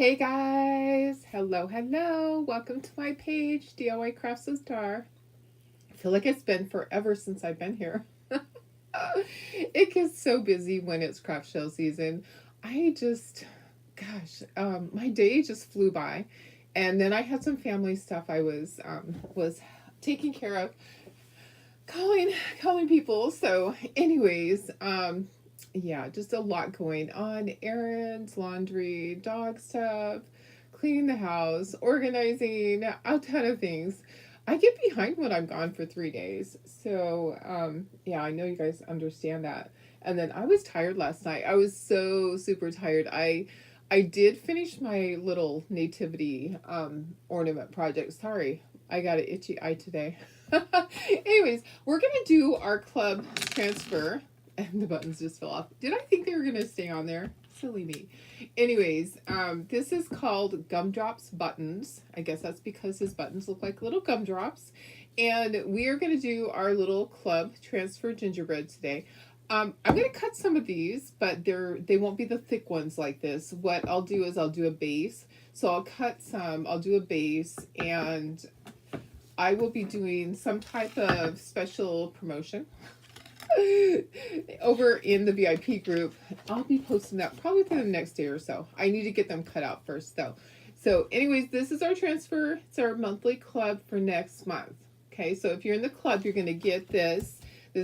Hey guys, hello, welcome to my page, DIY Crafts with Star. I feel like it's been forever since I've been here. It gets so busy when it's craft show season. I just, my day just flew by, and then I had some family stuff I was taking care of, calling people. So, anyways, yeah, just a lot going on. Errands, laundry, dog stuff, cleaning the house, organizing, a ton of things. I get behind when I'm gone for 3 days. So, yeah, I know you guys understand that. And then I was tired last night. I was so super tired. I did finish my little nativity ornament project. Sorry, I got an itchy eye today. Anyways, we're gonna do our club transfer, and the buttons just fell off. Did I think they were gonna stay on there? Silly me. Anyways, this is called Gumdrop's buttons. I guess that's because his buttons look like little gumdrops. And we are gonna do our little club transfer gingerbread today. I'm gonna cut some of these, but they won't be the thick ones like this. What I'll do is I'll do a base. So I'll cut some. I'll do a base, and I will be doing some type of special promotion over in the VIP group. I'll be posting that probably within the next day or so. I need to get them cut out first though. So anyways, this is our transfer. It's our monthly club for next month. Okay, so if you're in the club, you're going to get this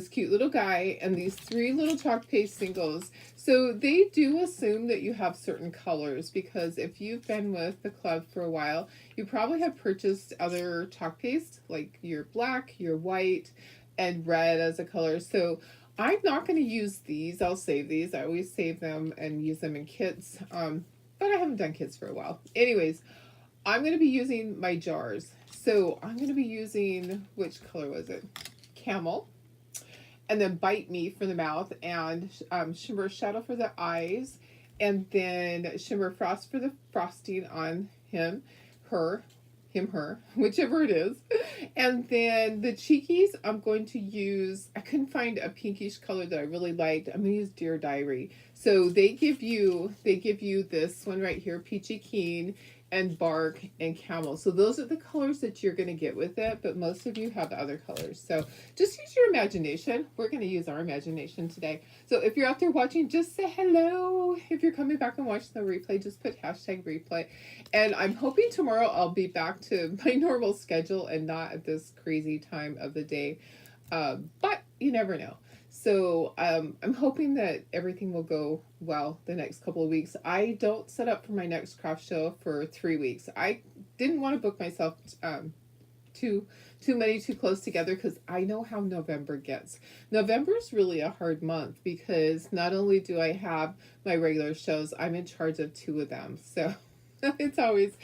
cute little guy and these 3 little chalk paste singles. So they do assume that you have certain colors, because if you've been with the club for a while, you probably have purchased other chalk paste, like your black, your white, and red as a color. So I'm not going to use these. I'll save these. I always save them and use them in kits. But I haven't done kits for a while. Anyways, I'm going to be using my jars. So I'm going to be using, which color was it? Camel. And then Bite Me for the mouth, and Shimmer Shadow for the eyes, and then Shimmer Frost for the frosting on him, her, whichever it is. And then the cheekies, I'm going to use, I couldn't find a pinkish color that I really liked. I'm going to use Dear Diary. So they give you this one right here, Peachy Keen, and Bark, and Camel. So those are the colors that you're going to get with it, but most of you have other colors. So just use your imagination. We're going to use our imagination today. So if you're out there watching, just say hello. If you're coming back and watching the replay, just put #replay. And I'm hoping tomorrow I'll be back to my normal schedule and not at this crazy time of the day. But you never know. So I'm hoping that everything will go well the next couple of weeks. I don't set up for my next craft show for 3 weeks. I didn't want to book myself too close together, because I know how November gets. November is really a hard month, because not only do I have my regular shows, I'm in charge of 2 of them. So it's always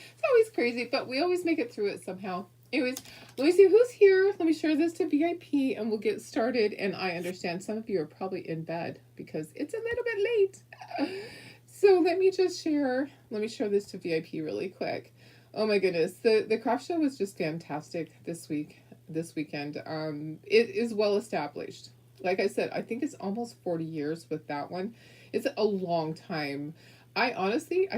crazy, but we always make it through it somehow. Anyways, let me see who's here. Let me share this to VIP and we'll get started. And I understand some of you are probably in bed because it's a little bit late. So let me share this to VIP really quick. Oh my goodness. The craft show was just fantastic this weekend. It is well established. Like I said, I think it's almost 40 years with that one. It's a long time. I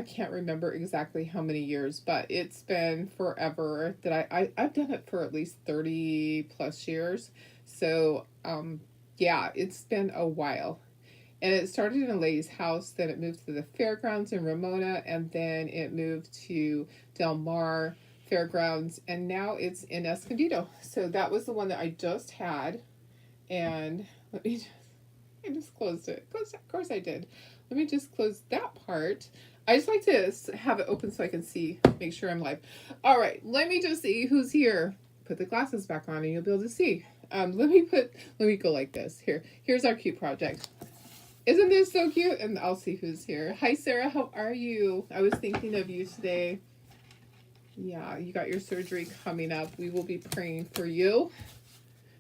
can't remember exactly how many years, but it's been forever that I've done it for at least 30 plus years. So, yeah, it's been a while. And it started in a lady's house, then it moved to the fairgrounds in Ramona, and then it moved to Del Mar Fairgrounds, and now it's in Escondido. So that was the one that I just had. And I just closed it. Of course I did. Let me just close that part. I just like to have it open so I can see, make sure I'm live. All right, let me just see who's here. Put the glasses back on and you'll be able to see. Let me go like this. Here's our cute project. Isn't this so cute? And I'll see who's here. Hi, Sarah. How are you? I was thinking of you today. Yeah, you got your surgery coming up. We will be praying for you.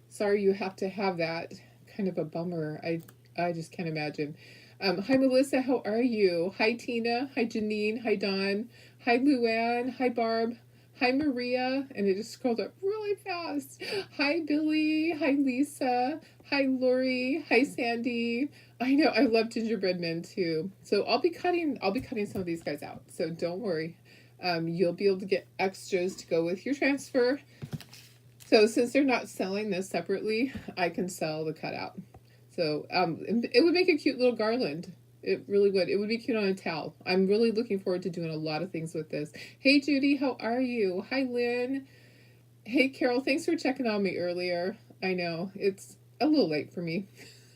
Sorry you have to have that. Kind of a bummer. I just can't imagine. Hi, Melissa. How are you? Hi, Tina. Hi, Janine. Hi, Dawn. Hi, Luann. Hi, Barb. Hi, Maria. And it just scrolled up really fast. Hi, Billy. Hi, Lisa. Hi, Lori. Hi, Sandy. I know, I love gingerbread men too. So I'll be cutting some of these guys out. So don't worry. You'll be able to get extras to go with your transfer. So since they're not selling this separately, I can sell the cutout. So it would make a cute little garland. It really would. It would be cute on a towel. I'm really looking forward to doing a lot of things with this. Hey, Judy, how are you? Hi, Lynn. Hey, Carol, thanks for checking on me earlier. I know, it's a little late for me.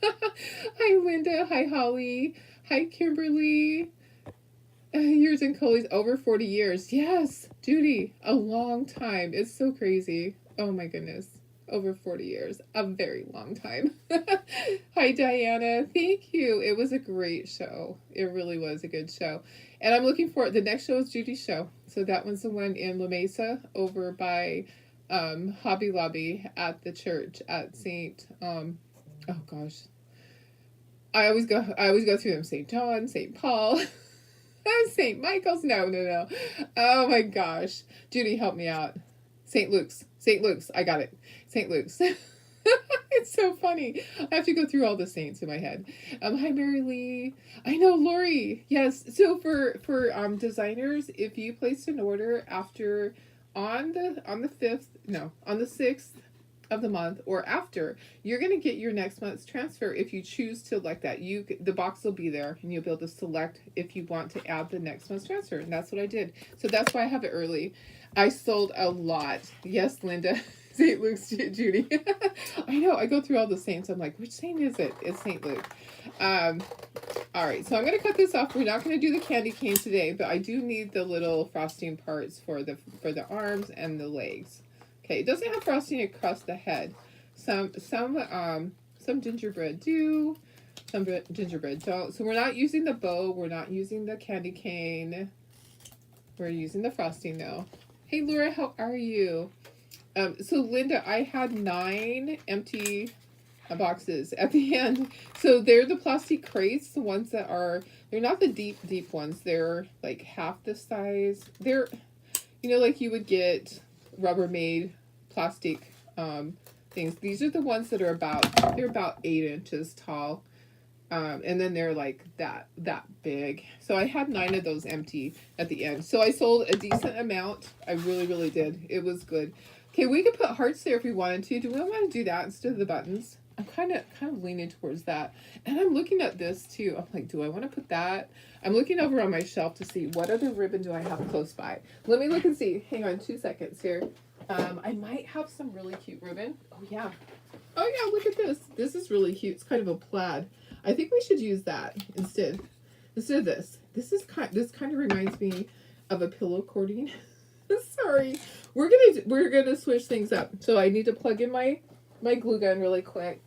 Hi, Linda. Hi, Holly. Hi, Kimberly. Yours and Coley's over 40 years. Yes, Judy, a long time. It's so crazy. Oh, my goodness. Over 40 years. A very long time. Hi, Diana. Thank you. It was a great show. It really was a good show. And I'm looking forward. The next show is Judy's show. So that one's the one in La Mesa over by Hobby Lobby at the church at St. Oh, gosh. I always go through them. St. John, St. Paul. St. Michael's. No. Oh, my gosh. Judy, help me out. St. Luke's. I got it. St. Luke's. It's so funny. I have to go through all the saints in my head. Hi, Mary Lee. I know, Lori. Yes. So for designers, if you placed an order after on the 6th of the month or after, you're going to get your next month's transfer if you choose to elect that. The box will be there and you'll be able to select if you want to add the next month's transfer. And that's what I did. So that's why I have it early. I sold a lot. Yes, Linda. St. Luke's, Judy. I know. I go through all the saints. I'm like, which saint is it? It's St. Luke. All right. So I'm going to cut this off. We're not going to do the candy cane today, but I do need the little frosting parts for the arms and the legs. Okay. It doesn't have frosting across the head. Some gingerbread do. Some gingerbread don't. So we're not using the bow. We're not using the candy cane. We're using the frosting though. Hey, Laura, how are you? So Linda, I had 9 empty boxes at the end. So they're the plastic crates, the ones that they're not the deep ones. They're like half the size. They're, like you would get Rubbermaid plastic things. These are the ones that are about 8 inches tall. And then they're like that big. So I had 9 of those empty at the end. So I sold a decent amount. I really, really did. It was good. Okay, we could put hearts there if we wanted to. Do we want to do that instead of the buttons? I'm kind of leaning towards that. And I'm looking at this too. I'm like, do I want to put that? I'm looking over on my shelf to see what other ribbon do I have close by. Let me look and see. Hang on 2 seconds here. I might have some really cute ribbon. Oh yeah, look at this. This is really cute. It's kind of a plaid. I think we should use that instead of this. This kind of reminds me of a pillow cording. Sorry. We're gonna switch things up. So I need to plug in my glue gun really quick.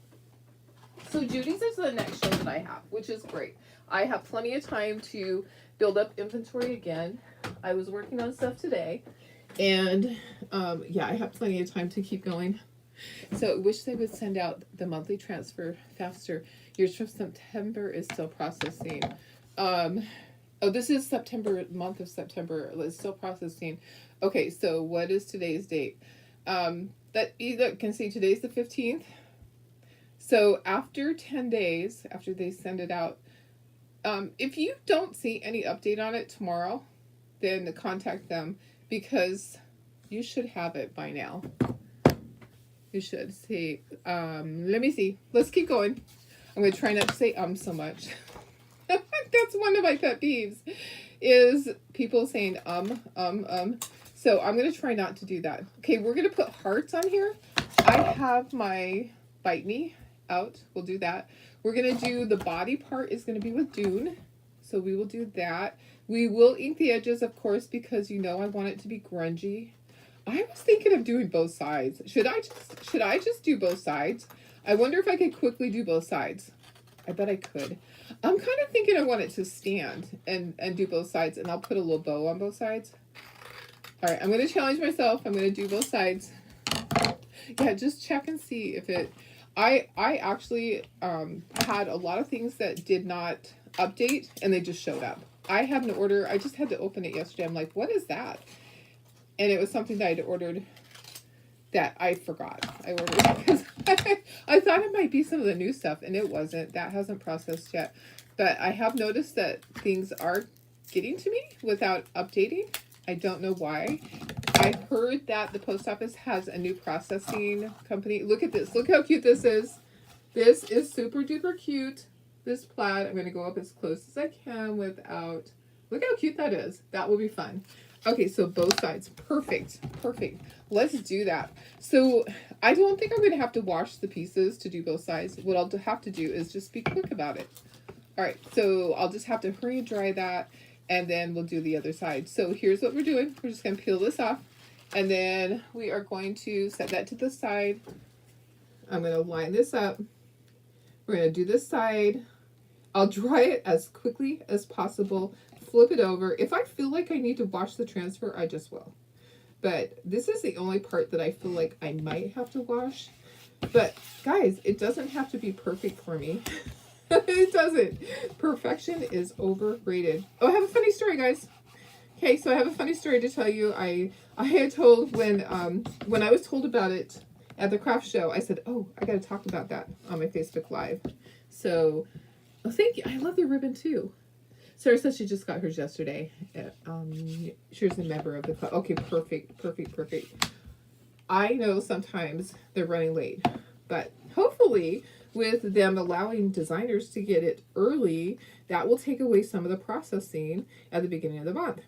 So Judy's is the next show that I have, which is great. I have plenty of time to build up inventory again. I was working on stuff today, and I have plenty of time to keep going. So I wish they would send out the monthly transfer faster. Yours from September is still processing. This is month of September. It's still processing. Okay, so what is today's date? That you can see today's the 15th. So after 10 days, after they send it out, if you don't see any update on it tomorrow, then contact them because you should have it by now. You should see. Let me see. Let's keep going. I'm going to try not to say so much. That's one of my pet peeves is people saying So I'm going to try not to do that. Okay, we're going to put hearts on here. I have my Bite Me out. We'll do that. We're going to do the body part is going to be with Dune. So we will do that. We will ink the edges, of course, because I want it to be grungy. I was thinking of doing both sides. Should I just do both sides? I wonder if I could quickly do both sides. I bet I could. I'm kind of thinking I want it to stand and do both sides, and I'll put a little bow on both sides. All right, I'm going to challenge myself. I'm going to do both sides. Yeah, just check and see if it... I actually had a lot of things that did not update, and they just showed up. I had an order. I just had to open it yesterday. I'm like, what is that? And it was something that I'd ordered that I forgot I ordered because I thought it might be some of the new stuff, and it wasn't. That hasn't processed yet. But I have noticed that things are getting to me without updating. I don't know why. I heard that the post office has a new processing company. Look at this. Look how cute this is. This is super duper cute. This plaid. I'm going to go up as close as I can without... Look how cute that is. That will be fun. Okay, so both sides. Perfect. Perfect. Let's do that. So I don't think I'm going to have to wash the pieces to do both sides. What I'll have to do is just be quick about it. All right, so I'll just have to hurry and dry that, and then we'll do the other side. So here's what we're doing. We're just going to peel this off, and then we are going to set that to the side. I'm going to line this up. We're going to do this side. I'll dry it as quickly as possible. Flip it over. If I feel like I need to wash the transfer, I just will. But this is the only part that I feel like I might have to wash. But guys, it doesn't have to be perfect for me. It doesn't. Perfection is overrated. Oh, I have a funny story, guys. Okay, so I have a funny story to tell you. I had told when I was told about it at the craft show, I said, oh, I got to talk about that on my Facebook Live. So, oh, thank you. I love the ribbon too. Sarah said she just got hers yesterday. She was a member of the club. Okay, perfect, perfect, perfect. I know sometimes they're running late, but hopefully with them allowing designers to get it early, that will take away some of the processing at the beginning of the month.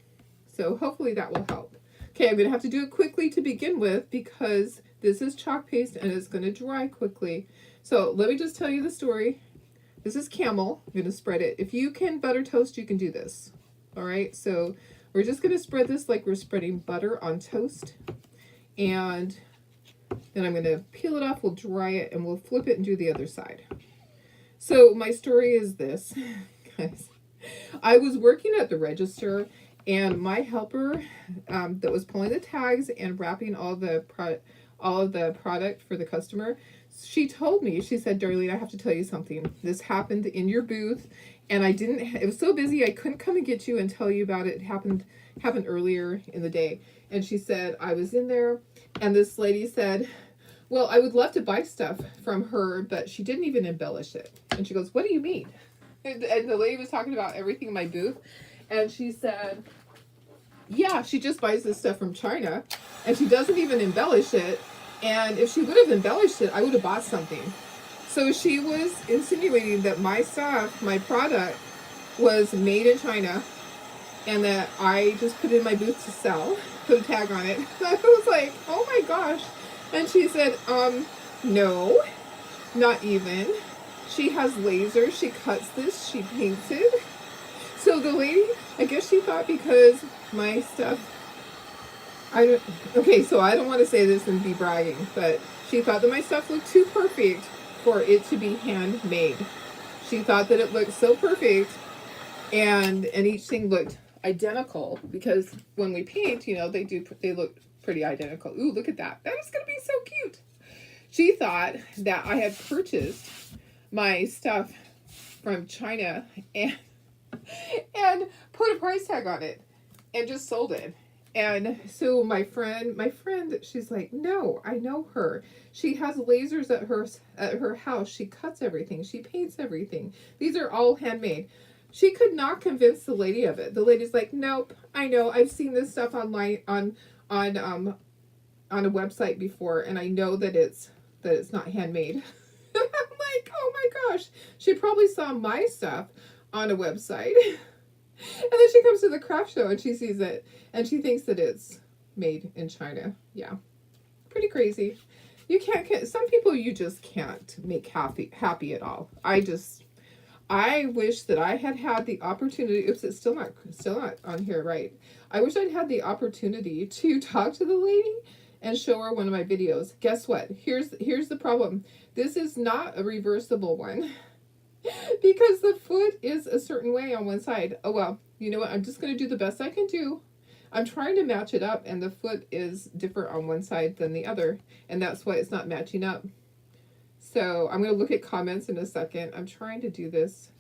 So hopefully that will help. Okay, I'm going to have to do it quickly to begin with because this is chalk paste and it's going to dry quickly. So let me just tell you the story. This is camel. I'm going to spread it. If you can butter toast, you can do this. All right, so we're just going to spread this like we're spreading butter on toast. And then I'm going to peel it off, we'll dry it, and we'll flip it and do the other side. So my story is this, guys. I was working at the register, and my helper that was pulling the tags and wrapping all of the product for the customer, she told me, she said, Darlene, I have to tell you something. This happened in your booth, and it was so busy, I couldn't come and get you and tell you about it. It happened earlier in the day. And she said, I was in there, and this lady said, well, I would love to buy stuff from her, but she didn't even embellish it. And she goes, what do you mean? And the lady was talking about everything in my booth, and she said, yeah, she just buys this stuff from China, and she doesn't even embellish it. And if she would have embellished it, I would have bought something. So she was insinuating that my stuff, my product, was made in China, and that I just put it in my booth to sell, put a tag on it. I was like, oh my gosh. And she said, no, not even. She has lasers, she cuts this, she paints it. So the lady, I guess she thought because my stuff, okay, so I don't want to say this and be bragging, but she thought that my stuff looked too perfect for it to be handmade. She thought that it looked so perfect, and each thing looked identical, because when we paint, you know, they look pretty identical. Ooh, look at that. That is going to be so cute. She thought that I had purchased my stuff from China and put a price tag on it and just sold it. And so my friend, she's like, no, I know her. She has lasers at her house. She cuts everything. She paints everything. These are all handmade. She could not convince the lady of it. The lady's like, nope, I know. I've seen this stuff online on a website before, and I know that it's not handmade. I'm like, oh my gosh. She probably saw my stuff on a website. And then she comes to the craft show and she sees it and she thinks that it's made in China. Yeah. Pretty crazy. You can't, some people you just can't make happy at all. I wish that I had the opportunity. Oops, it's still not on here, right? I wish I'd had the opportunity to talk to the lady and show her one of my videos. Guess what? Here's the problem. This is not a reversible one. Because the foot is a certain way on one side. Oh, well, you know what? I'm just going to do the best I can do. I'm trying to match it up, and the foot is different on one side than the other, and that's why it's not matching up. So I'm going to look at comments in a second. I'm trying to do this.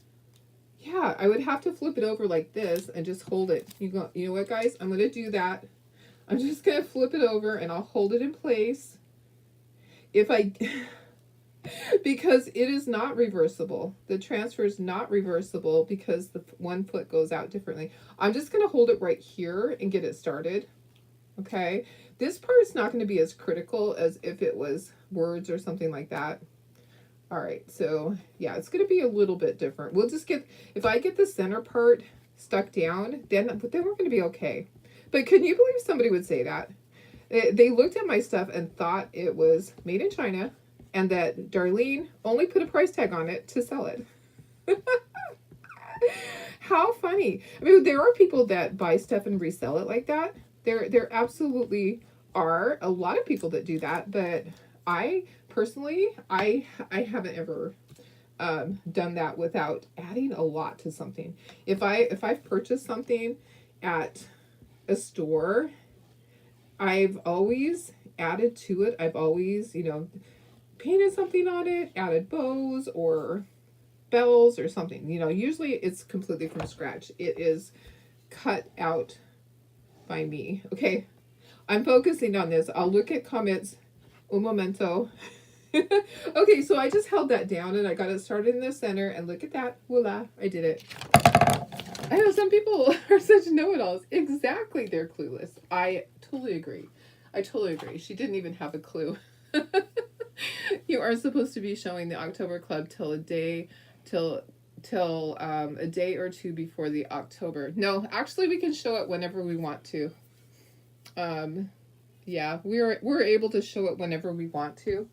Yeah, I would have to flip it over like this and just hold it. You know what, guys? I'm going to do that. I'm just going to flip it over and I'll hold it in place. If I, because it is not reversible. The transfer is not reversible because the one foot goes out differently. I'm just going to hold it right here and get it started. Okay. This part is not going to be as critical as if it was words or something like that. All right. So yeah, it's going to be a little bit different. We'll just get, if I get the center part stuck down, then we're going to be okay. But can you believe somebody would say that? They looked at my stuff and thought it was made in China and that Darlene only put a price tag on it to sell it. How funny. I mean, there are people that buy stuff and resell it like that. There absolutely are a lot of people that do that, but I personally, I haven't ever done that without adding a lot to something. If I've purchased something at a store, I've always added to it. I've always, painted something on it, added bows or bells or something. Usually it's completely from scratch. It is cut out by me. Okay, I'm focusing on this. I'll look at comments. Un momento. Okay, so I just held that down and I got it started in the center, and look at that. Voila, I did it. I know some people are such know-it-alls. Exactly, they're clueless. I totally agree. She didn't even have a clue. You are supposed to be showing the October Club till a day or two before the October. No, actually we can show it whenever we want to. Yeah, we're able to show it whenever we want to.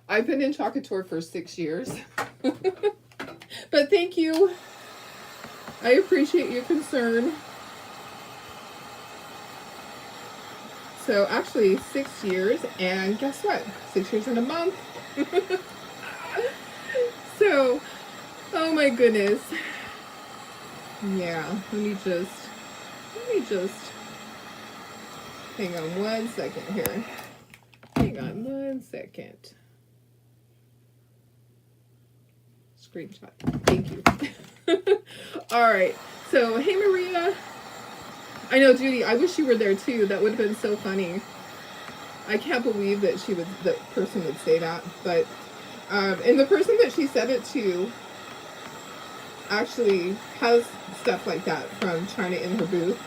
I've been in Chocator for 6 years. But thank you. I appreciate your concern. So actually 6 years, and guess what? 6 years in a month. So, oh my goodness. Yeah, let me just hang on one second here. Hang on one second. Screenshot. Thank you. All right. So, hey Maria. I know, Judy, I wish you were there too. That would have been so funny. I can't believe that that person would say that. But, and the person that she said it to actually has stuff like that from China in her booth.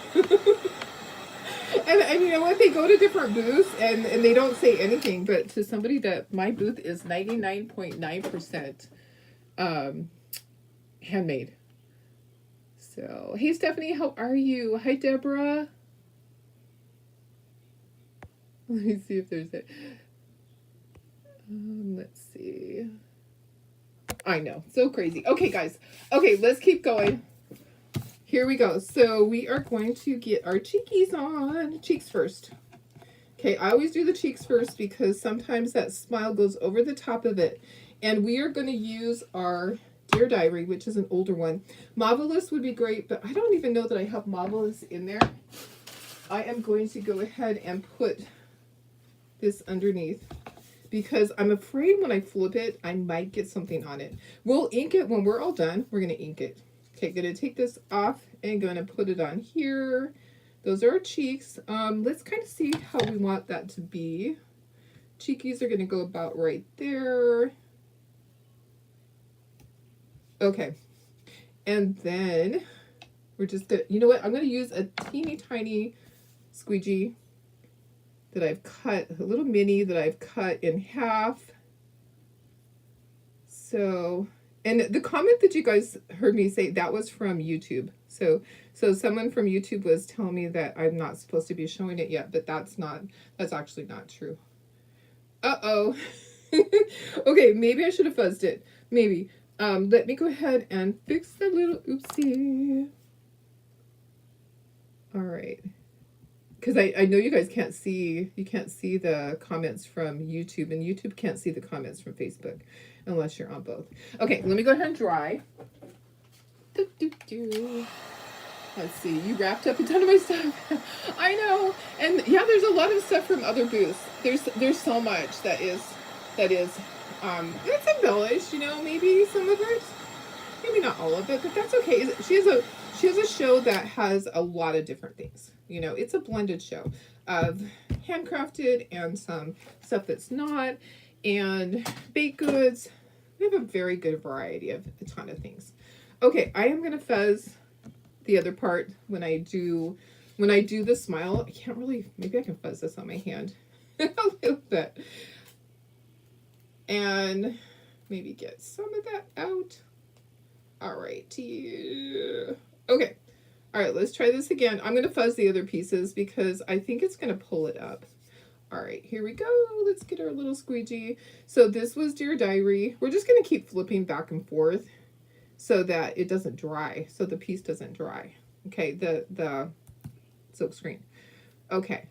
And you know what? They go to different booths and they don't say anything. But to somebody that my booth is 99.9% handmade. So, hey Stephanie, how are you? Hi Deborah. Let me see if there's a... let's see. I know, so crazy. Okay, guys. Okay, let's keep going. Here we go. So we are going to get our cheekies on. Cheeks first. Okay, I always do the cheeks first because sometimes that smile goes over the top of it. And we are going to use our Dear Diary, which is an older one. Marvelous would be great, but I don't even know that I have Marvelous in there. I am going to go ahead and put this underneath because I'm afraid when I flip it, I might get something on it. We'll ink it when we're all done. We're going to ink it. Okay, going to take this off and going to put it on here. Those are our cheeks. Let's kind of see how we want that to be. Cheekies are going to go about right there. Okay. And then we're just going to, you know what? I'm going to use a teeny tiny squeegee that I've cut, a little mini that I've cut in half. So, and the comment that you guys heard me say, that was from YouTube. So someone from YouTube was telling me that I'm not supposed to be showing it yet, but that's actually not true. Uh-oh. Okay, maybe I should have fuzzed it. Maybe. Let me go ahead and fix the little oopsie. All right. Because I know you guys can't see the comments from YouTube, and YouTube can't see the comments from Facebook unless you're on both. Okay, let me go ahead and dry. Let's see, you wrapped up a ton of my stuff. I know, and yeah, there's a lot of stuff from other booths. There's so much that is it's embellished, maybe some of it, maybe not all of it, but that's okay. She has a show that has a lot of different things. You know, it's a blended show of handcrafted and some stuff that's not, and baked goods. We have a very good variety of a ton of things. Okay, I am gonna fuzz the other part when I do the smile. I can't really, maybe I can fuzz this on my hand a little bit. And maybe get some of that out. All right. Yeah. Okay. All right, let's try this again. I'm going to fuzz the other pieces because I think it's going to pull it up. All right, here we go. Let's get our little squeegee. So this was Dear Diary. We're just going to keep flipping back and forth so that it doesn't dry, so the piece doesn't dry. Okay, the silk screen. Okay.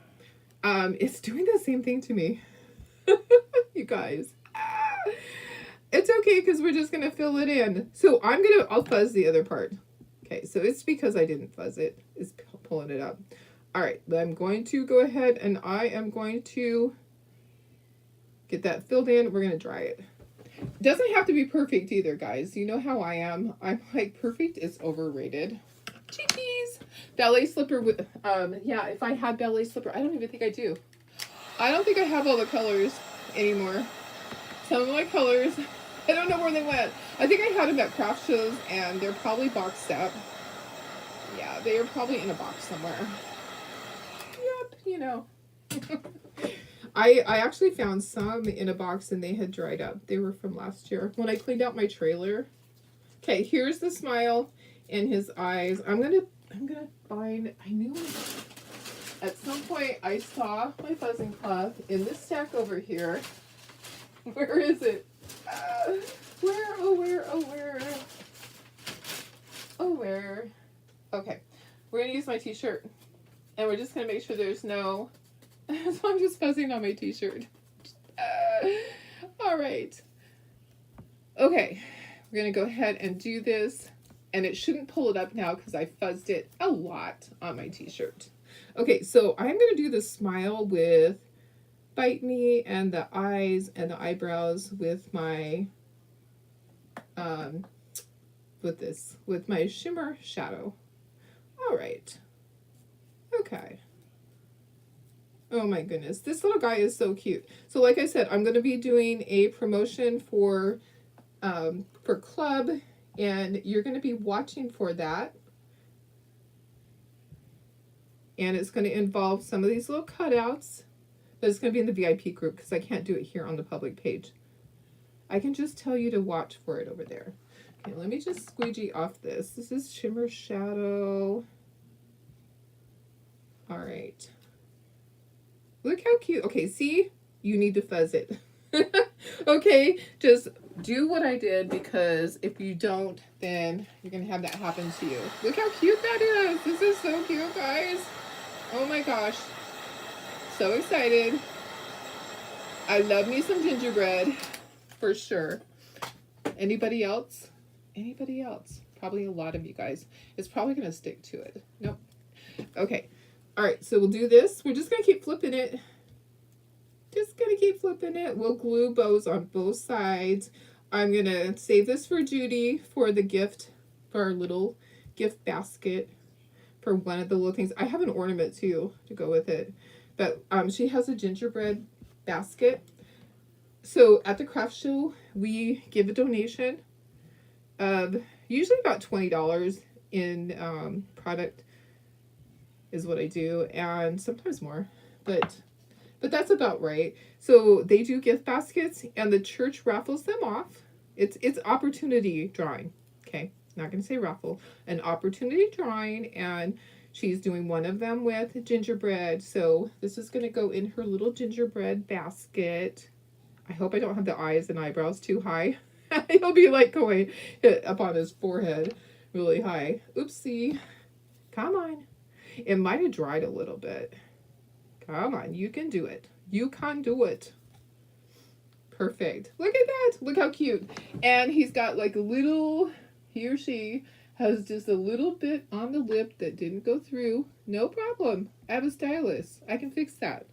It's doing the same thing to me. You guys. It's okay because we're just going to fill it in. So I'll fuzz the other part. Okay, so it's because I didn't fuzz it. It's pulling it up. All right, I'm going to go ahead and I am going to get that filled in. We're going to dry it. It doesn't have to be perfect either, guys. You know how I am. I'm like, perfect is overrated. Cheekies. Ballet slipper with, yeah, if I had ballet slipper, I don't even think I do. I don't think I have all the colors anymore. Some of my colors, I don't know where they went. I think I had them at craft shows and they're probably boxed up. Yeah, they are probably in a box somewhere. Yep, you know. I actually found some in a box and they had dried up. They were from last year when I cleaned out my trailer. Okay, here's the smile in his eyes. I'm gonna find, I knew at some point I saw my fuzzing cloth in this stack over here. Where is it? Where? Oh, where? Oh, where? Oh, where? Okay. We're going to use my t-shirt. And we're just going to make sure there's no... So I'm just fuzzing on my t-shirt. All right. Okay. We're going to go ahead and do this. And it shouldn't pull it up now because I fuzzed it a lot on my t-shirt. Okay, so I'm going to do the smile with Bite Me and the eyes and the eyebrows with my with my shimmer shadow. All right. Okay. Oh my goodness, this little guy is so cute. So like I said, I'm going to be doing a promotion for club, and you're going to be watching for that. And it's going to involve some of these little cutouts. But it's going to be in the VIP group because I can't do it here on the public page. I can just tell you to watch for it over there. Okay, let me just squeegee off this. This is Shimmer Shadow. All right. Look how cute. Okay, see? You need to fuzz it. Okay, just do what I did because if you don't, then you're going to have that happen to you. Look how cute that is. This is so cute, guys. Oh my gosh. So excited. I love me some gingerbread for sure. Anybody else? Anybody else? Probably a lot of you guys. It's probably going to stick to it. Nope. Okay. All right. So we'll do this. We're just going to keep flipping it. Just going to keep flipping it. We'll glue bows on both sides. I'm going to save this for Judy for the gift, for our little gift basket for one of the little things. I have an ornament too to go with it. But she has a gingerbread basket. So at the craft show, we give a donation of usually about $20 in product is what I do, and sometimes more, but that's about right. So they do gift baskets, and the church raffles them off. It's opportunity drawing. Okay, not gonna say raffle, an opportunity drawing, and she's doing one of them with gingerbread. So this is going to go in her little gingerbread basket. I hope I don't have the eyes and eyebrows too high. He'll be like going up on his forehead really high. Oopsie. Come on. It might have dried a little bit. Come on. You can do it. You can do it. Perfect. Look at that. Look how cute. And he's got like a little, he or she has just a little bit on the lip that didn't go through. No problem. I have a stylist. I can fix that.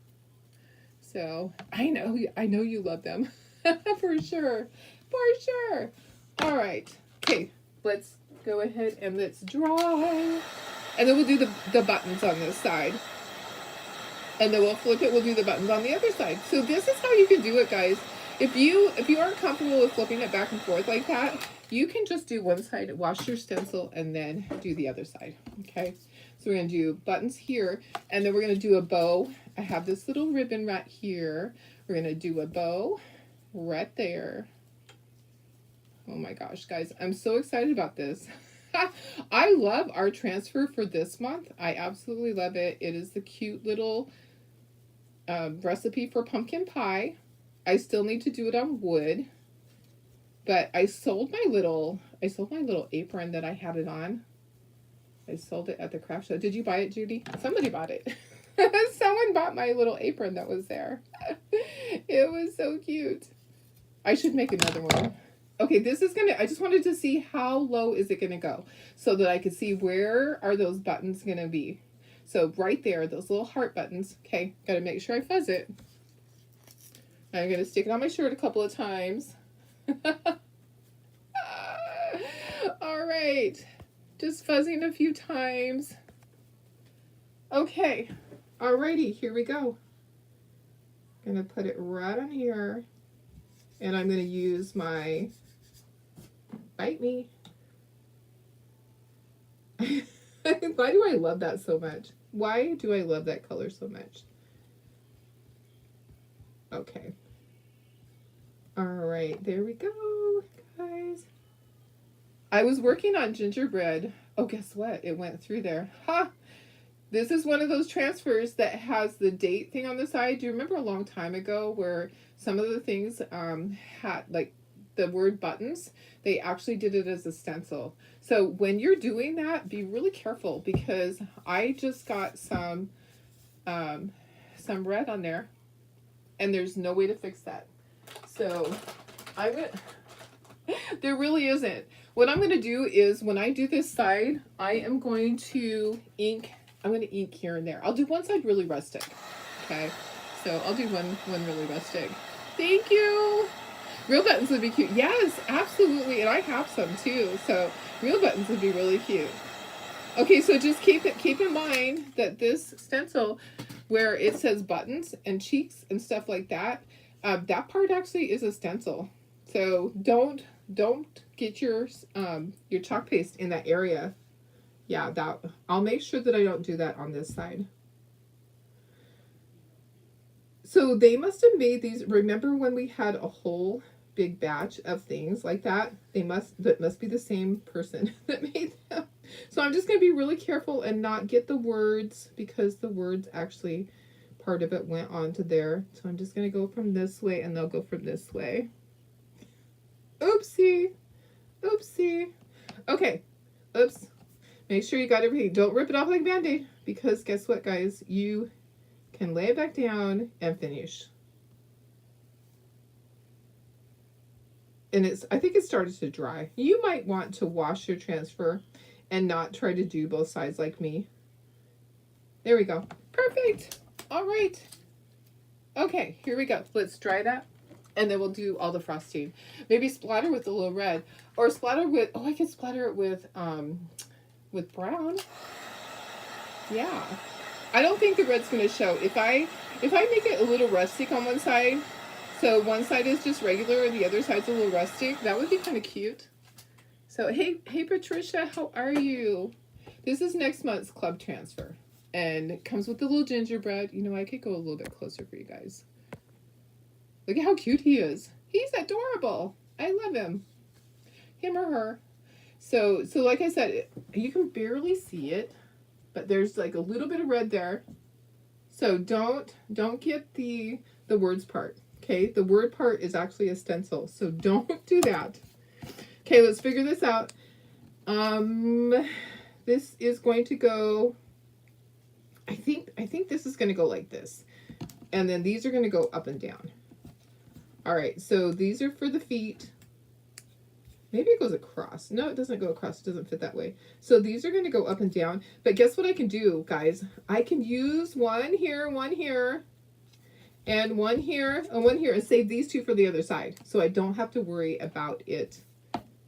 So I know you love them. For sure. For sure. All right. Okay. Let's go ahead and let's dry. And then we'll do the buttons on this side. And then we'll flip it, we'll do the buttons on the other side. So this is how you can do it, guys. If you aren't comfortable with flipping it back and forth like that, you can just do one side, wash your stencil, and then do the other side, okay? So we're gonna do buttons here, and then we're gonna do a bow. I have this little ribbon right here. We're gonna do a bow right there. Oh my gosh, guys, I'm so excited about this. I love our transfer for this month. I absolutely love it. It is the cute little recipe for pumpkin pie. I still need to do it on wood, but I sold my little apron that I had it on. I sold it at the craft show. Did you buy it, Judy? Somebody bought it. Someone bought my little apron that was there. It was so cute. I should make another one. Okay, this is I just wanted to see how low is it gonna go so that I could see where are those buttons gonna be. So right there, those little heart buttons. Okay, gotta make sure I fuzz it. I'm gonna stick it on my shirt a couple of times. All right, just fuzzing a few times. Okay, alrighty, here we go. Gonna put it right on here, and I'm gonna use my Bite Me. Why do I love that so much? Why do I love that color so much? Okay. All right, there we go, guys. I was working on gingerbread. Oh, guess what? It went through there. Ha! This is one of those transfers that has the date thing on the side. Do you remember a long time ago where some of the things had like the word buttons? They actually did it as a stencil. So when you're doing that, be really careful, because I just got some red on there, and there's no way to fix that. So there really isn't. What I'm going to do is, when I do this side, I am going to ink. I'm going to ink here and there. I'll do one side really rustic. Okay. So I'll do one really rustic. Thank you. Real buttons would be cute. Yes, absolutely. And I have some too. So real buttons would be really cute. Okay, so just keep in mind that this stencil, where it says buttons and cheeks and stuff like that, that part actually is a stencil. So don't get your chalk paste in that area. Yeah, I'll make sure that I don't do that on this side. So they must have made these. Remember when we had a whole big batch of things like that? That must be the same person that made them. So I'm just going to be really careful and not get the words, because the words actually, part of it went onto there. So I'm just going to go from this way, and they'll go from this way. Oopsie. Oopsie. Okay. Oops. Make sure you got everything. Don't rip it off like Band-Aid, because guess what, guys? You can lay it back down and finish. And I think it started to dry. You might want to wash your transfer and not try to do both sides like me. There we go. Perfect. All right. Okay, here we go. Let's dry that, and then we'll do all the frosting. Maybe splatter with a little red, or splatter with, oh, I can splatter it with brown. Yeah. I don't think the red's going to show. If I make it a little rustic on one side, so one side is just regular and the other side's a little rustic, that would be kind of cute. So, hey Patricia, how are you? This is next month's club transfer, and it comes with the little gingerbread. You know, I could go a little bit closer for you guys. Look at how cute he is. He's adorable. I love him. Him or her. So like I said, you can barely see it, but there's like a little bit of red there. So don't get the words part. Okay, the word part is actually a stencil, so don't do that. Okay, let's figure this out. This is going to go, I think this is going to go like this, and then these are going to go up and down. All right, so these are for the feet. Maybe it goes across. No, it doesn't go across. It doesn't fit that way. So these are going to go up and down. But guess what I can do, guys? I can use one here, and one here, and one here, and save these two for the other side. So I don't have to worry about it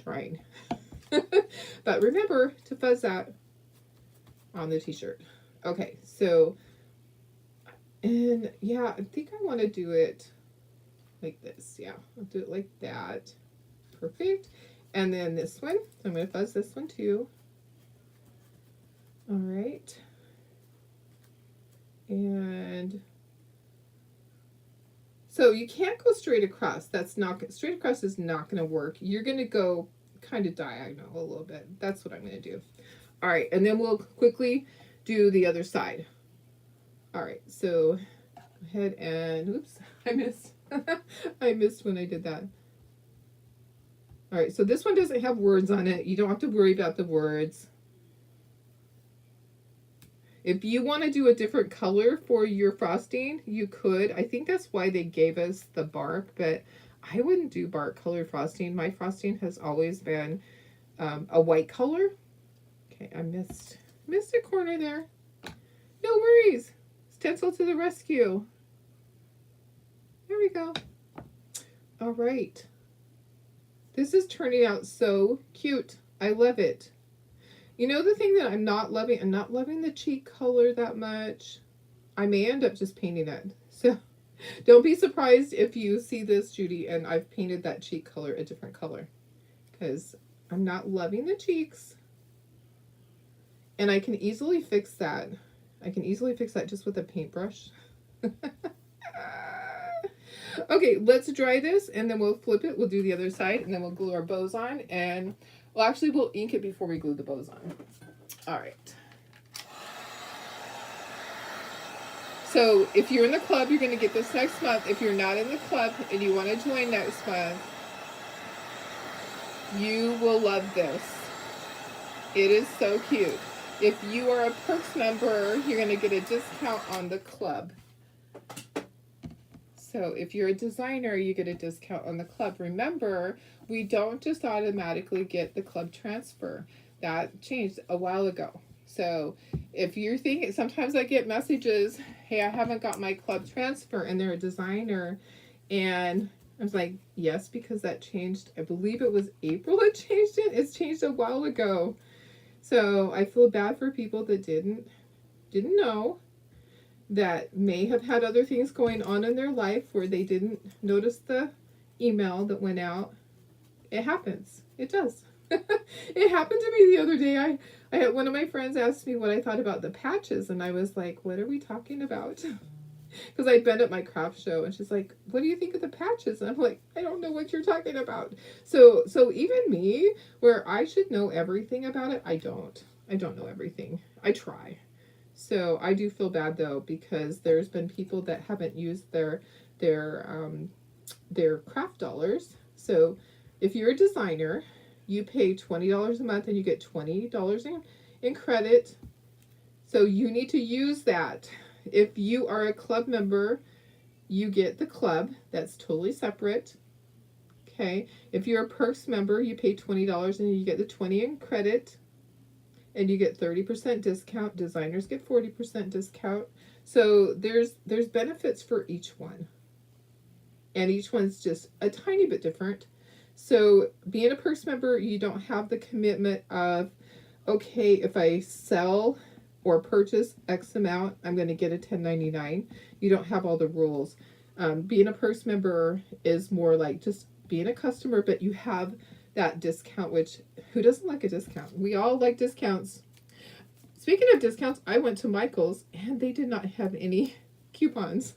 drying. But remember to fuzz that. on the t-shirt. Okay, so, and yeah, I think I want to do it like this. Yeah, I'll do it like that. Perfect. And then this one, I'm going to fuzz this one too. All right. And so you can't go straight across. That's not, straight across is not going to work. You're going to go kind of diagonal a little bit. That's what I'm going to do. All right, and then we'll quickly do the other side. All right, so go ahead and, oops, I missed. I missed when I did that. All right, so this one doesn't have words on it. You don't have to worry about the words. If you want to do a different color for your frosting, you could. I think that's why they gave us the bark, but I wouldn't do bark colored frosting. My frosting has always been a white color. Okay, I missed a corner there. No worries. Stencil to the rescue. There we go. All right. This is turning out so cute. I love it. You know the thing that I'm not loving the cheek color that much. I may end up just painting it. So don't be surprised if you see this, Judy, and I've painted that cheek color a different color. Because I'm not loving the cheeks. And I can easily fix that. I can easily fix that just with a paintbrush. Okay, let's dry this and then we'll flip it. We'll do the other side and then we'll glue our bows on. And, well, actually, we'll ink it before we glue the bows on. All right. So if you're in the club, you're going to get this next month. If you're not in the club and you want to join next month, you will love this. It is so cute. If you are a Perks member, you're going to get a discount on the club. So if you're a designer, you get a discount on the club. Remember, we don't just automatically get the club transfer. That changed a while ago. So if you're thinking, sometimes I get messages, hey, I haven't got my club transfer, and they're a designer. And I was like, yes, because that changed. I believe it was April it changed it. It's changed a while ago. So I feel bad for people that didn't know, that may have had other things going on in their life where they didn't notice the email that went out. It happens. It does. It happened to me the other day. I had one of my friends ask me what I thought about the patches, and I was like, what are we talking about? Because I'd been at my craft show, and she's like, what do you think of the patches? And I'm like, I don't know what you're talking about. So even me, where I should know everything about it, I don't know everything. I try. So I do feel bad though, because there's been people that haven't used their craft dollars. So if you're a designer, you pay $20 a month and you get $20 in credit. So you need to use that. If you are a club member, you get the club. That's totally separate. Okay. If you're a Perks member, you pay $20 and you get the 20 in credit. And you get 30% discount. Designers get 40% discount. So there's benefits for each one. And each one's just a tiny bit different. So being a Perks member, you don't have the commitment of, okay, if I sell or purchase X amount, I'm going to get a 1099. You don't have all the rules. Being a Perks member is more like just being a customer, but you have that discount, which who doesn't like a discount? We all like discounts. Speaking of discounts, I went to Michael's and they did not have any coupons.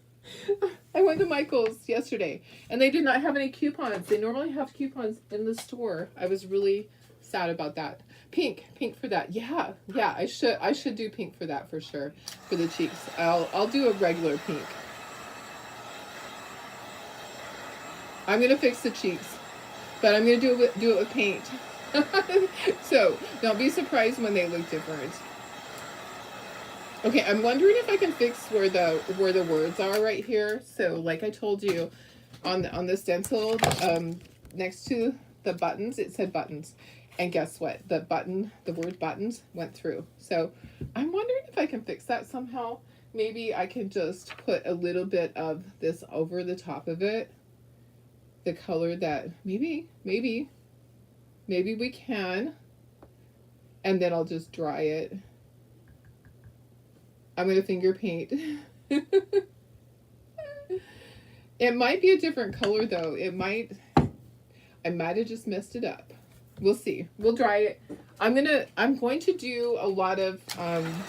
I went to Michael's yesterday and they did not have any coupons. They normally have coupons in the store. I was really sad about that. Pink for that. Yeah, I should do pink for that for sure. For the cheeks. I'll do a regular pink. I'm gonna fix the cheeks. But I'm going to do it with paint. So don't be surprised when they look different. Okay, I'm wondering if I can fix where the words are right here. So like I told you on the stencil, next to the buttons, it said buttons. And guess what? The word buttons went through. So I'm wondering if I can fix that somehow. Maybe I can just put a little bit of this over the top of it. The color that maybe we can, and then I'll just dry it I'm going to finger paint. It might be a different color though. I might have just messed it up. We'll see. We'll dry it. I'm going to do a lot of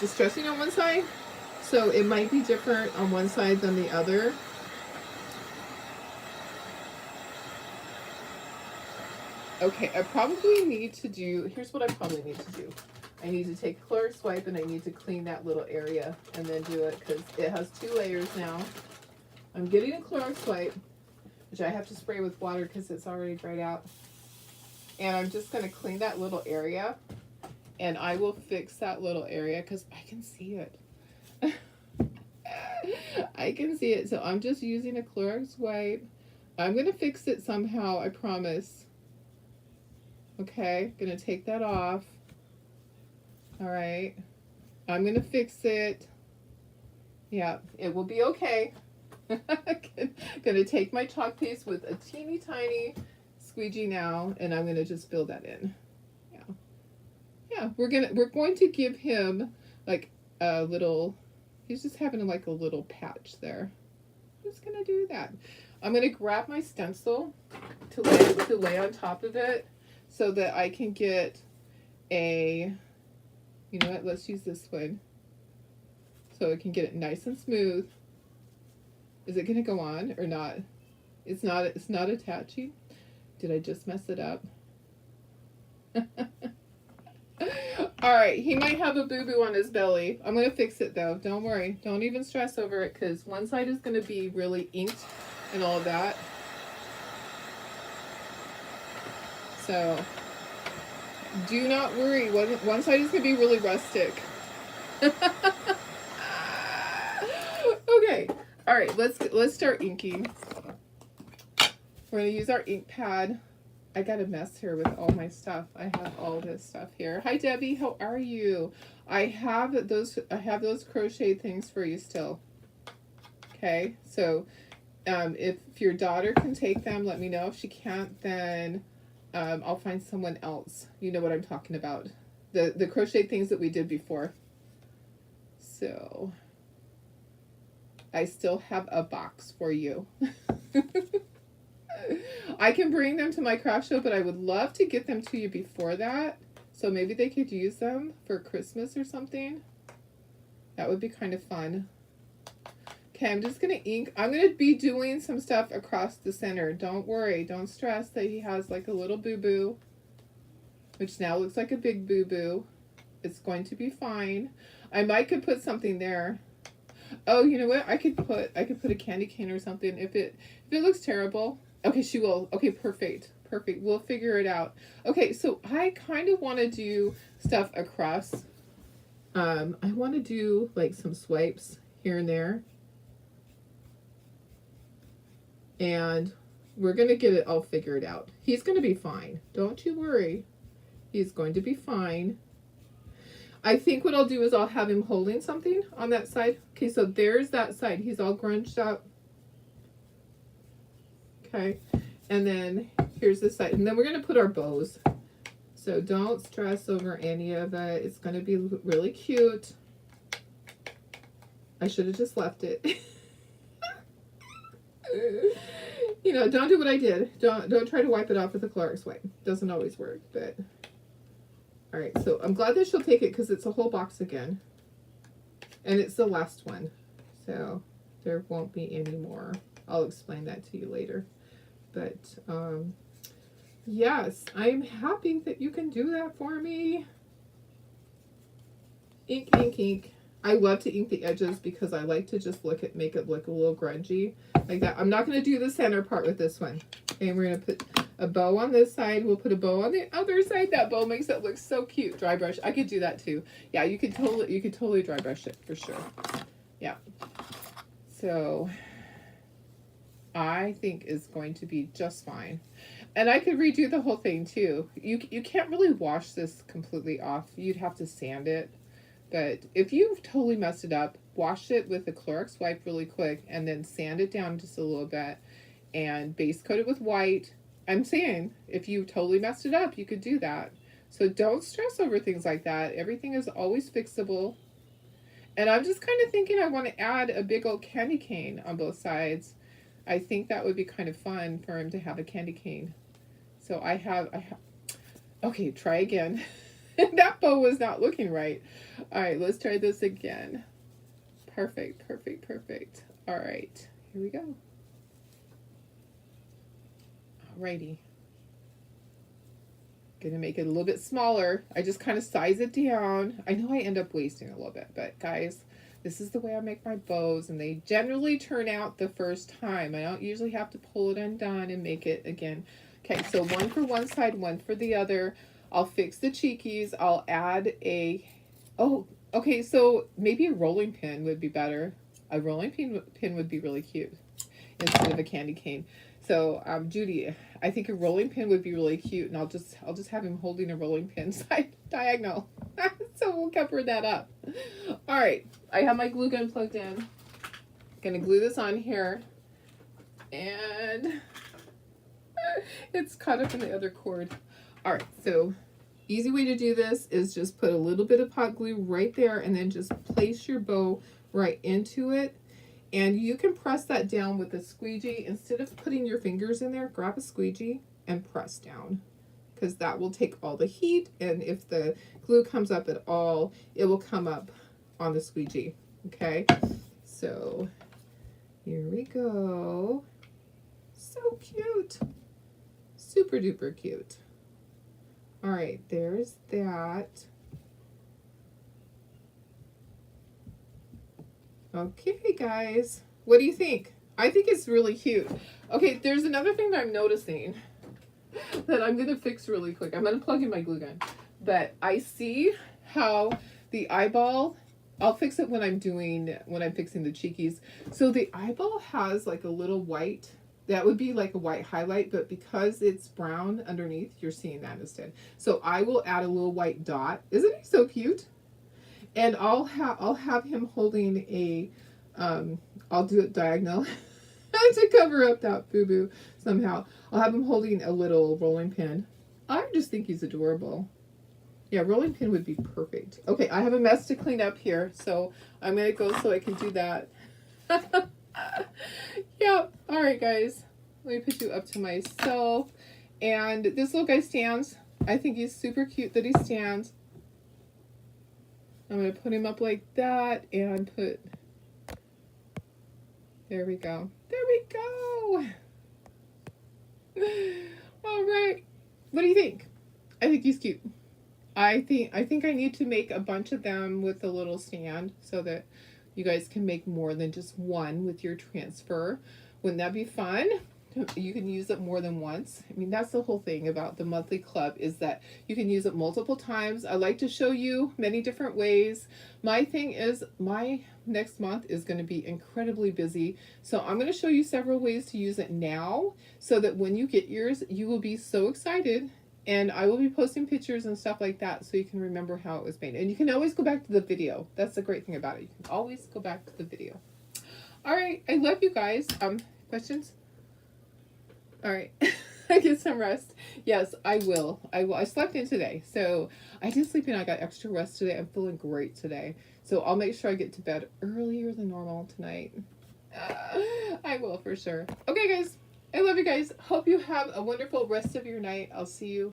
distressing on one side. So it might be different on one side than the other. Okay, I probably need to do, here's what I probably need to do. I need to take a Clorox wipe and I need to clean that little area and then do it because it has 2 layers now. I'm getting a Clorox wipe, which I have to spray with water because it's already dried out. And I'm just going to clean that little area and I will fix that little area because I can see it. I can see it. So I'm just using a Clorox wipe. I'm going to fix it somehow, I promise. Okay, going to take that off. All right. I'm going to fix it. Yeah, it will be okay. Going to take my chalk paste with a teeny tiny squeegee now, and I'm going to just fill that in. Yeah. Yeah, we're going to give him like a little, he's just having like a little patch there. I'm just going to do that. I'm going to grab my stencil to lay on top of it so that I can get a, you know what, let's use this one. So I can get it nice and smooth. Is it going to go on or not? It's not attaching. Did I just mess it up? All right, he might have a boo-boo on his belly. I'm going to fix it though. Don't worry. Don't even stress over it because one side is going to be really inked and all of that. So do not worry. One side is going to be really rustic. Okay. All right, let's start inking. We're going to use our ink pad. I got a mess here with all my stuff. I have all this stuff here. Hi Debbie, how are you? I have those crochet things for you still. Okay? So, if your daughter can take them, let me know. If she can't, then I'll find someone else. You know what I'm talking about. The crochet things that we did before. So, I still have a box for you. I can bring them to my craft show, but I would love to get them to you before that. So maybe they could use them for Christmas or something. That would be kind of fun. Okay, I'm just going to ink. I'm going to be doing some stuff across the center. Don't worry. Don't stress that he has like a little boo-boo, which now looks like a big boo-boo. It's going to be fine. I might could put something there. Oh, you know what? I could put a candy cane or something if it looks terrible. Okay, she will. Okay, perfect. Perfect. We'll figure it out. Okay, so I kind of want to do stuff across. I want to do like some swipes here and there. And we're going to get it all figured out. He's going to be fine. Don't you worry. He's going to be fine. I think what I'll do is I'll have him holding something on that side. Okay, so there's that side. He's all grunged up. Okay, and then here's this side. And then we're going to put our bows. So don't stress over any of it. It's going to be really cute. I should have just left it. You know, don't do what I did. Don't try to wipe it off with a Clorox wipe. Doesn't always work, but... All right, so I'm glad that she'll take it because it's a whole box again. And it's the last one. So there won't be any more. I'll explain that to you later. But yes, I'm happy that you can do that for me. Ink, ink, ink. I love to ink the edges because I like to just make it look a little grungy like that. I'm not going to do the center part with this one. And we're going to put a bow on this side. We'll put a bow on the other side. That bow makes it look so cute. Dry brush. I could do that too. Yeah, you could totally dry brush it for sure. Yeah. So I think it's going to be just fine. And I could redo the whole thing too. You can't really wash this completely off. You'd have to sand it. But if you've totally messed it up, wash it with a Clorox wipe really quick and then sand it down just a little bit and base coat it with white. I'm saying if you totally messed it up, you could do that. So don't stress over things like that. Everything is always fixable. And I'm just kind of thinking I want to add a big old candy cane on both sides. I think that would be kind of fun for him to have a candy cane. So I have, okay, try again. That bow was not looking right. All right, let's try this again. Perfect, perfect, perfect. All right, here we go. Alrighty. Gonna make it a little bit smaller. I just kind of size it down. I know I end up wasting a little bit, but guys, this is the way I make my bows, and they generally turn out the first time. I don't usually have to pull it undone and make it again. Okay, so one for one side, one for the other. I'll fix the cheekies. I'll add a, oh, okay, so maybe a rolling pin would be better. A rolling pin would be really cute instead of a candy cane. So, Judy, I think a rolling pin would be really cute, and I'll just have him holding a rolling pin side diagonal. So we'll cover that up. All right, I have my glue gun plugged in. Gonna glue this on here, and it's caught up in the other cord. All right, so easy way to do this is just put a little bit of hot glue right there, and then just place your bow right into it. And you can press that down with a squeegee. Instead of putting your fingers in there, grab a squeegee and press down, because that will take all the heat, and if the glue comes up at all, it will come up on the squeegee. Okay, so here we go. So cute. Super duper cute. All right, there's that. Okay, guys, what do you think? I think it's really cute. Okay, there's another thing that I'm noticing that I'm going to fix really quick. I'm going to plug in my glue gun. But I see how the eyeball, I'll fix it when I'm fixing the cheekies. So the eyeball has like a little white, that would be like a white highlight, but because it's brown underneath, you're seeing that instead. So I will add a little white dot. Isn't he so cute? And I'll have him holding a, I'll do it diagonal to cover up that boo-boo somehow. I'll have him holding a little rolling pin. I just think he's adorable. Yeah, rolling pin would be perfect. Okay, I have a mess to clean up here, so I'm going to go so I can do that. Yeah, all right, guys. Let me put you up to myself. And this little guy stands. I think he's super cute that he stands. I'm going to put him up like that and put, there we go. There we go. All right. What do you think? I think he's cute. I think I need to make a bunch of them with a little stand so that you guys can make more than just one with your transfer. Wouldn't that be fun? You can use it more than once. I mean, that's the whole thing about the monthly club, is that you can use it multiple times. I like to show you many different ways. My thing is, my next month is going to be incredibly busy. So I'm going to show you several ways to use it now, so that when you get yours, you will be so excited. And I will be posting pictures and stuff like that so you can remember how it was made. And you can always go back to the video. That's the great thing about it. You can always go back to the video. All right. I love you guys. Questions? All right. I get some rest. Yes, I will. I slept in today. So I did sleep in. I got extra rest today. I'm feeling great today. So I'll make sure I get to bed earlier than normal tonight. I will for sure. Okay, guys. I love you guys. Hope you have a wonderful rest of your night. I'll see you